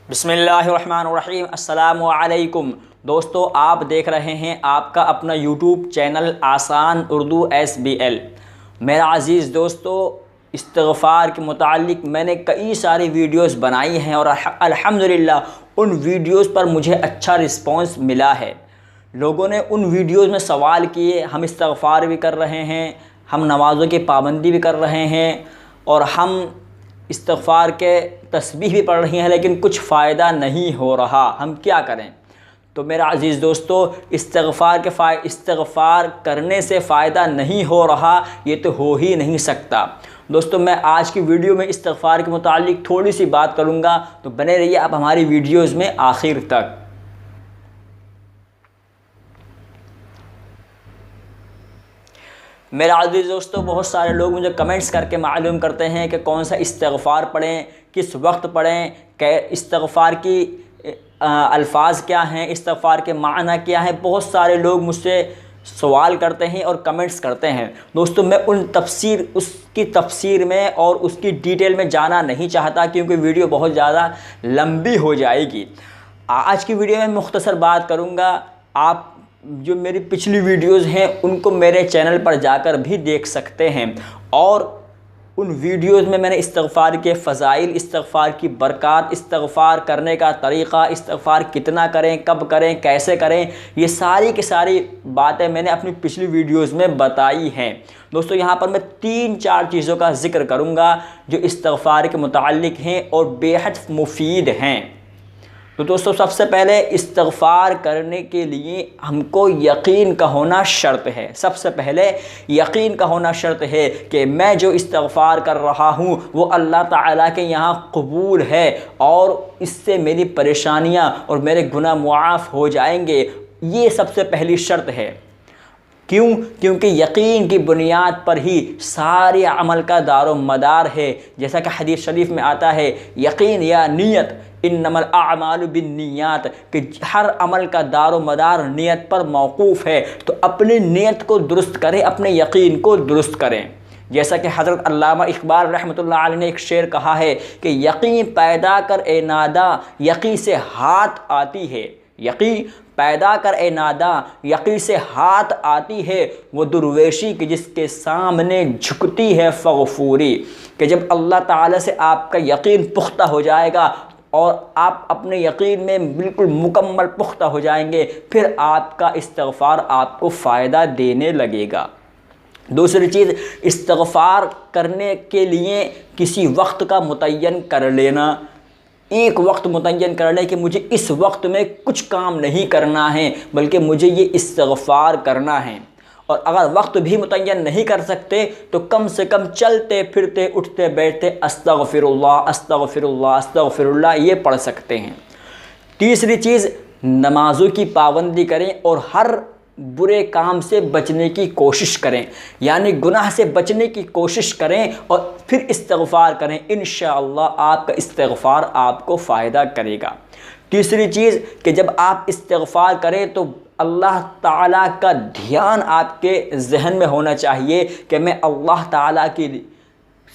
بسم اللہ الرحمن الرحیم۔ السلام علیکم دوستو، آپ دیکھ رہے ہیں آپ کا اپنا یوٹیوب چینل آسان اردو SBL۔ میرا عزیز دوستو، استغفار کے متعلق میں نے کئی ساری ویڈیوز بنائی ہیں اور الحمدللہ ان ویڈیوز پر مجھے اچھا رسپانس ملا ہے۔ لوگوں نے ان ویڈیوز میں سوال کیے، ہم استغفار بھی کر رہے ہیں، ہم نمازوں کی پابندی بھی کر رہے ہیں اور ہم استغفار کے تسبیح بھی پڑھ رہی ہیں، لیکن کچھ فائدہ نہیں ہو رہا، ہم کیا کریں؟ تو میرا عزیز دوستو، استغفار کرنے سے فائدہ نہیں ہو رہا، یہ تو ہو ہی نہیں سکتا۔ دوستو، میں آج کی ویڈیو میں استغفار کے متعلق تھوڑی سی بات کروں گا، تو بنے رہیے آپ ہماری ویڈیوز میں آخر تک۔ میرا عزیز دوستو، بہت سارے لوگ مجھے کمنٹس کر کے معلوم کرتے ہیں کہ کون سا استغفار پڑھیں، کس وقت پڑھیں، کہ استغفار کی الفاظ کیا ہیں، استغفار کے معنی کیا ہیں۔ بہت سارے لوگ مجھ سے سوال کرتے ہیں اور کمنٹس کرتے ہیں۔ دوستو، میں اس کی تفسیر میں اور اس کی ڈیٹیل میں جانا نہیں چاہتا، کیونکہ ویڈیو بہت زیادہ لمبی ہو جائے گی۔ آج کی ویڈیو میں مختصر بات کروں گا۔ آپ جو میری پچھلی ویڈیوز ہیں ان کو میرے چینل پر جا کر بھی دیکھ سکتے ہیں، اور ان ویڈیوز میں نے استغفار کے فضائل، استغفار کی برکات، استغفار کرنے کا طریقہ، استغفار کتنا کریں، کب کریں، کیسے کریں، یہ ساری کی ساری باتیں میں نے اپنی پچھلی ویڈیوز میں بتائی ہیں۔ دوستو، یہاں پر میں 3-4 چیزوں کا ذکر کروں گا جو استغفار کے متعلق ہیں اور بے حد مفید ہیں۔ تو دوستو، سب سے پہلے استغفار کرنے کے لیے ہم کو یقین کا ہونا شرط ہے۔ سب سے پہلے یقین کا ہونا شرط ہے کہ میں جو استغفار کر رہا ہوں وہ اللہ تعالیٰ کے یہاں قبول ہے، اور اس سے میری پریشانیاں اور میرے گناہ معاف ہو جائیں گے۔ یہ سب سے پہلی شرط ہے۔ کیوں؟ کیونکہ یقین کی بنیاد پر ہی سارے عمل کا دار و مدار ہے۔ جیسا کہ حدیث شریف میں آتا ہے، یقین یا نیت، انما الاعمال بالنیات، کہ ہر عمل کا دار و مدار نیت پر موقوف ہے۔ تو اپنی نیت کو درست کریں، اپنے یقین کو درست کریں۔ جیسا کہ حضرت علامہ اقبال رحمۃ اللہ علیہ نے ایک شعر کہا ہے کہ یقین پیدا کر اے ناداں، یقین سے ہاتھ آتی ہے۔ یقین پیدا کر اے ناداں، یقین سے ہاتھ آتی ہے، وہ درویشی کہ جس کے سامنے جھکتی ہے فغفوری۔ کہ جب اللہ تعالیٰ سے آپ کا یقین پختہ ہو جائے گا اور آپ اپنے یقین میں بالکل مکمل پختہ ہو جائیں گے، پھر آپ کا استغفار آپ کو فائدہ دینے لگے گا۔ دوسری چیز، استغفار کرنے کے لیے کسی وقت کا متعین کر لینا۔ ایک وقت متعین کر لیں کہ مجھے اس وقت میں کچھ کام نہیں کرنا ہے، بلکہ مجھے یہ استغفار کرنا ہے۔ اور اگر وقت بھی متعین نہیں کر سکتے تو کم سے کم چلتے پھرتے اٹھتے بیٹھتے استغفر اللہ استغفر اللہ استغفر اللہ یہ پڑھ سکتے ہیں۔ تیسری چیز، نمازوں کی پابندی کریں اور ہر برے کام سے بچنے کی کوشش کریں، یعنی گناہ سے بچنے کی کوشش کریں اور پھر استغفار کریں۔ انشاءاللہ آپ کا استغفار آپ کو فائدہ کرے گا۔ تیسری چیز کہ جب آپ استغفار کریں تو اللہ تعالیٰ کا دھیان آپ کے ذہن میں ہونا چاہیے کہ میں اللہ تعالیٰ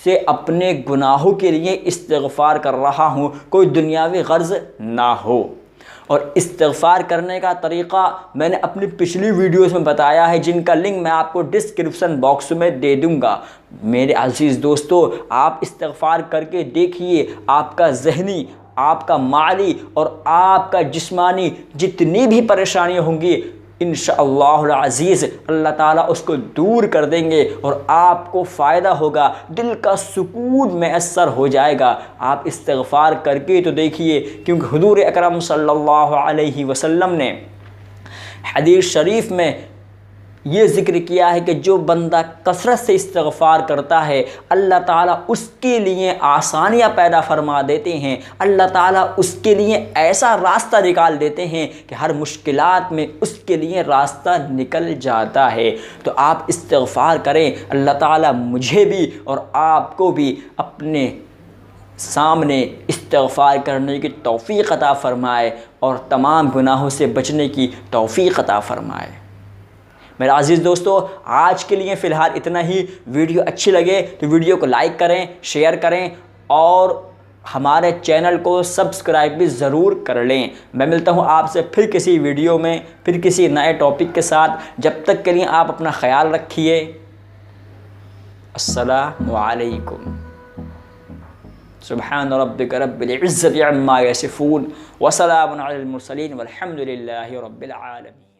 سے اپنے گناہوں کے لیے استغفار کر رہا ہوں، کوئی دنیاوی غرض نہ ہو۔ اور استغفار کرنے کا طریقہ میں نے اپنی پچھلی ویڈیوز میں بتایا ہے، جن کا لنک میں آپ کو ڈسکرپشن باکس میں دے دوں گا۔ میرے عزیز دوستو، آپ استغفار کر کے دیکھیے، آپ کا ذہنی، آپ کا مالی اور آپ کا جسمانی جتنی بھی پریشانیاں ہوں گی، انشاءاللہ العزیز اللہ تعالیٰ اس کو دور کر دیں گے اور آپ کو فائدہ ہوگا، دل کا سکون میسر ہو جائے گا۔ آپ استغفار کر کے تو دیکھیے، کیونکہ حضور اکرم صلی اللہ علیہ وسلم نے حدیث شریف میں یہ ذکر کیا ہے کہ جو بندہ کثرت سے استغفار کرتا ہے، اللہ تعالیٰ اس کے لیے آسانیاں پیدا فرما دیتے ہیں، اللہ تعالیٰ اس کے لیے ایسا راستہ نکال دیتے ہیں کہ ہر مشکلات میں اس کے لیے راستہ نکل جاتا ہے۔ تو آپ استغفار کریں، اللہ تعالیٰ مجھے بھی اور آپ کو بھی اپنے سامنے استغفار کرنے کی توفیق عطا فرمائے اور تمام گناہوں سے بچنے کی توفیق عطا فرمائے۔ میرا عزیز دوستو، آج کے لیے فی الحال اتنا ہی۔ ویڈیو اچھی لگے تو ویڈیو کو لائک کریں، شیئر کریں اور ہمارے چینل کو سبسکرائب بھی ضرور کر لیں۔ میں ملتا ہوں آپ سے پھر کسی ویڈیو میں، پھر کسی نئے ٹاپک کے ساتھ۔ جب تک کے لیے آپ اپنا خیال رکھیے۔ السلام علیکم۔ سبحان ربک رب العزت عما یصفون وسلام علی المرسلین والحمد للہ رب العالمین۔